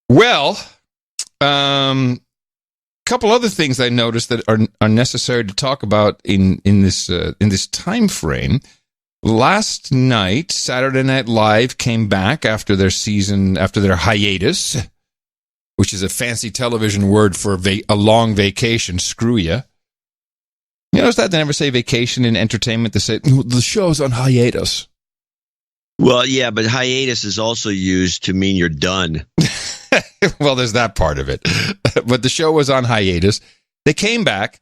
Well, couple other things I noticed that are necessary to talk about in this time frame. Last night, Saturday Night Live came back after their hiatus, which is a fancy television word for a long vacation. Screw ya. You notice that they never say vacation in entertainment. They say the show's on hiatus. Well, yeah, but hiatus is also used to mean you're done. Well, there's that part of it. But the show was on hiatus. They came back,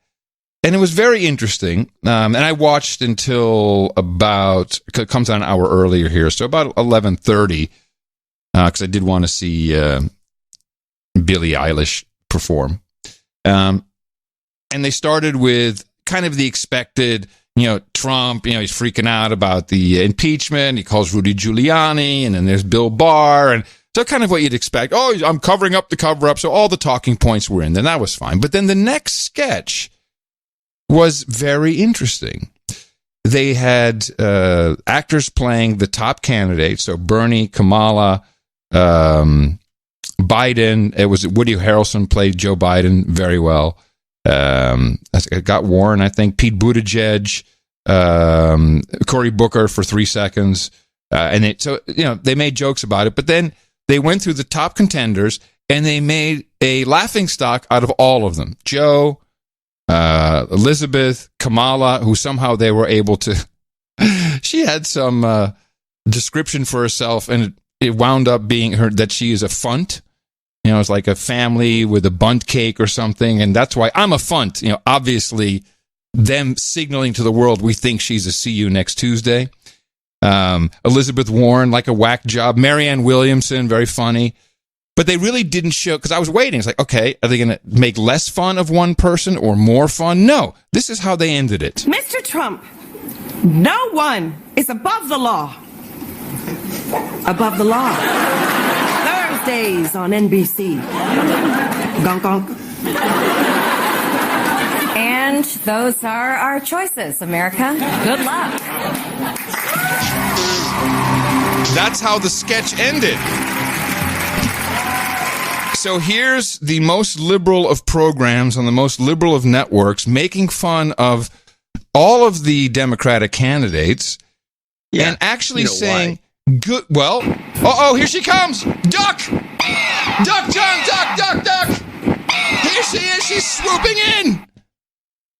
and it was very interesting. And I watched until it comes out an hour earlier here, so about 11:30, because I did want to see Billie Eilish perform. And they started with kind of the expected, Trump, he's freaking out about the impeachment. He calls Rudy Giuliani, and then there's Bill Barr, and so kind of what you'd expect. Oh, I'm covering up the cover-up, so all the talking points were in. Then that was fine. But then the next sketch was very interesting. They had actors playing the top candidates, so Bernie, Kamala, Biden. It was Woody Harrelson played Joe Biden very well. It got Warren, I think, Pete Buttigieg, Cory Booker for 3 seconds. They made jokes about it, but then they went through the top contenders and they made a laughingstock out of all of them. Joe, Elizabeth, Kamala, who somehow they were able to, she had some description for herself, and it wound up being that she is a funt. It's like a family with a bunt cake or something, and that's why I'm a funt. Obviously, them signaling to the world, we think she's a see you next Tuesday. Elizabeth Warren, like a whack job. Marianne Williamson, very funny. But they really didn't show, because I was waiting. It's like, okay, are they going to make less fun of one person or more fun? No, this is how they ended it. Mr. Trump, no one is above the law. Above the law. Thursdays on NBC. Gonk, gonk. And those are our choices, America. Good luck. That's how the sketch ended. So here's the most liberal of programs on the most liberal of networks making fun of all of the Democratic candidates and actually saying, good, well, here she comes. Duck! Duck, John, duck, duck, duck! Here she is, she's swooping in!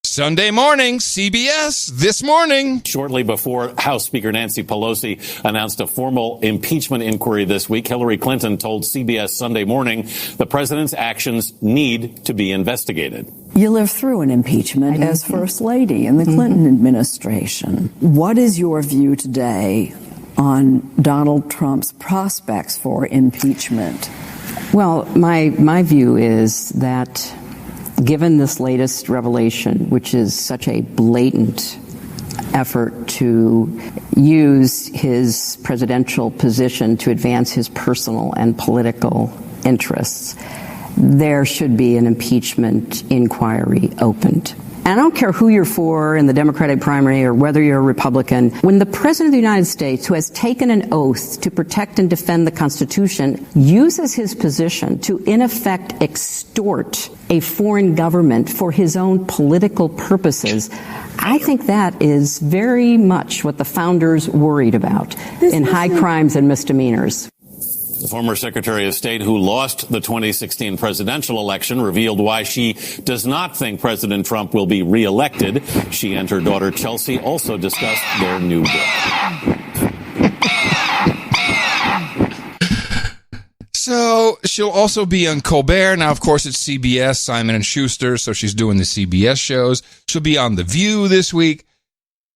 Sunday morning, CBS, this morning. Shortly before House Speaker Nancy Pelosi announced a formal impeachment inquiry this week, Hillary Clinton told CBS Sunday Morning the president's actions need to be investigated. You lived through an impeachment as First Lady in the Clinton administration. What is your view today on Donald Trump's prospects for impeachment? Well, my view is that given this latest revelation, which is such a blatant effort to use his presidential position to advance his personal and political interests, there should be an impeachment inquiry opened. And I don't care who you're for in the Democratic primary or whether you're a Republican. When the President of the United States, who has taken an oath to protect and defend the Constitution, uses his position to, in effect, extort a foreign government for his own political purposes, I think that is very much what the founders worried about in high crimes and misdemeanors. The former Secretary of State who lost the 2016 presidential election revealed why she does not think President Trump will be reelected. She and her daughter Chelsea also discussed their new book. So she'll also be on Colbert. Now, of course, it's CBS, Simon & Schuster, so she's doing the CBS shows. She'll be on The View this week.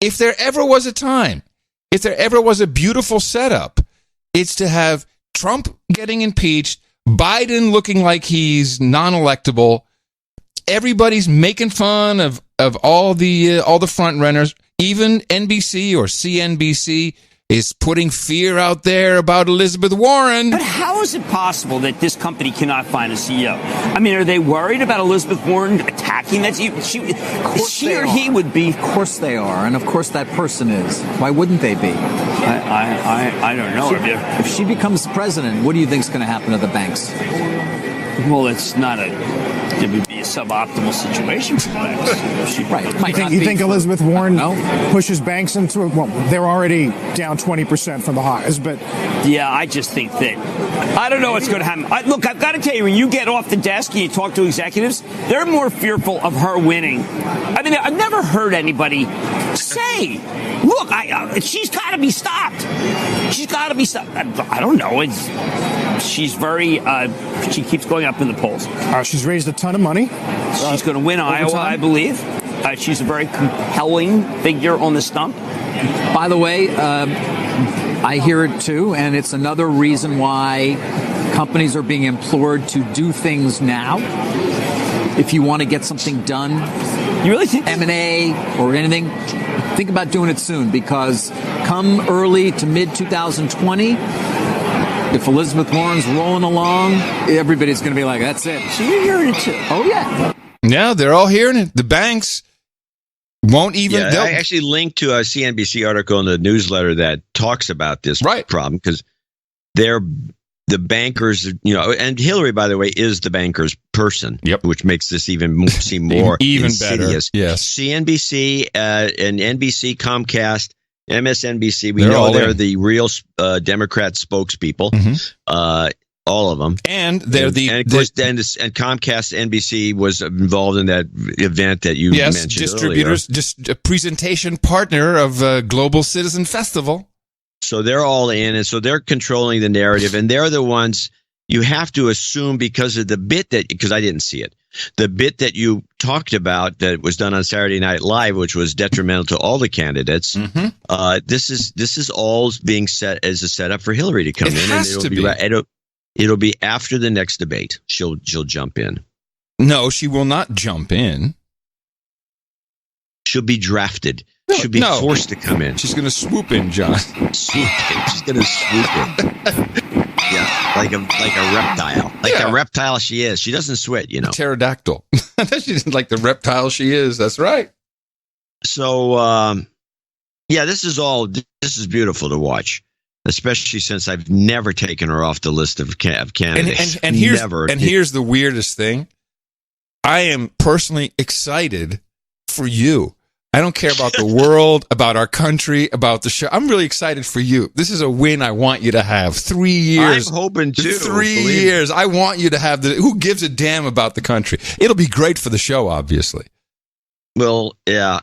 If there ever was a time, if there ever was a beautiful setup, it's to have Trump getting impeached, Biden looking like he's non-electable, everybody's making fun of all the front runners, even NBC or CNBC is putting fear out there about Elizabeth Warren. But how is it possible that this company cannot find a CEO? I mean, are they worried about Elizabeth Warren attacking that? She or he would be. Of course they are, and of course that person is. Why wouldn't they be? I don't know. If she becomes president, what do you think is going to happen to the banks? Well, it's not it would be a suboptimal situation for the banks. Right. You think Elizabeth Warren pushes banks into it? Well, they're already down 20% from the highs, but... Yeah, I just think that... I don't know what's going to happen. Look, I've got to tell you, when you get off the desk and you talk to executives, they're more fearful of her winning. I mean, I've never heard anybody say, look, she's got to be stopped. She's got to be stopped. I don't know. She's very... she keeps going up in the polls. She's raised a ton of money. She's going to win Iowa, I believe. She's a very compelling figure on the stump. By the way, I hear it too, and it's another reason why companies are being implored to do things now. If you want to get something done, you really think M&A or anything, think about doing it soon, because come early to mid 2020, if Elizabeth Warren's rolling along, everybody's going to be like, that's it. So you're hearing it too. Oh, yeah. Yeah, they're all hearing it. The banks won't even... Yeah, I actually linked to a CNBC article in the newsletter that talks about this problem, because they're the bankers, and Hillary, by the way, is the banker's person, which makes this even seem more even insidious. Better. Yes. CNBC and NBC, Comcast, MSNBC, we know they're the real Democrat spokespeople, all of them. And they're and Comcast, NBC was involved in that event that you mentioned distributors, earlier. Just a presentation partner of Global Citizen Festival. So they're all in, and so they're controlling the narrative, and they're the ones you have to assume, because of the bit because I didn't see it. The bit that you talked about that was done on Saturday Night Live, which was detrimental to all the candidates. This is all being set as a setup for Hillary to come in, and it'll be after the next debate. She'll jump in. No, she will not jump in. She'll be drafted. She'll be forced to come in. She's going to swoop in, John. She's going to swoop in. Yeah, like a reptile. A reptile she is. She doesn't sweat, Pterodactyl. She didn't like the reptile she is. That's right. So, this is beautiful to watch, especially since I've never taken her off the list of candidates. And here's the weirdest thing. I am personally excited for you. I don't care about the world, about our country, about the show. I'm really excited for you. This is a win I want you to have. 3 years. I'm hoping to. 3 years. I want you to have who gives a damn about the country? It'll be great for the show, obviously. Well, yeah.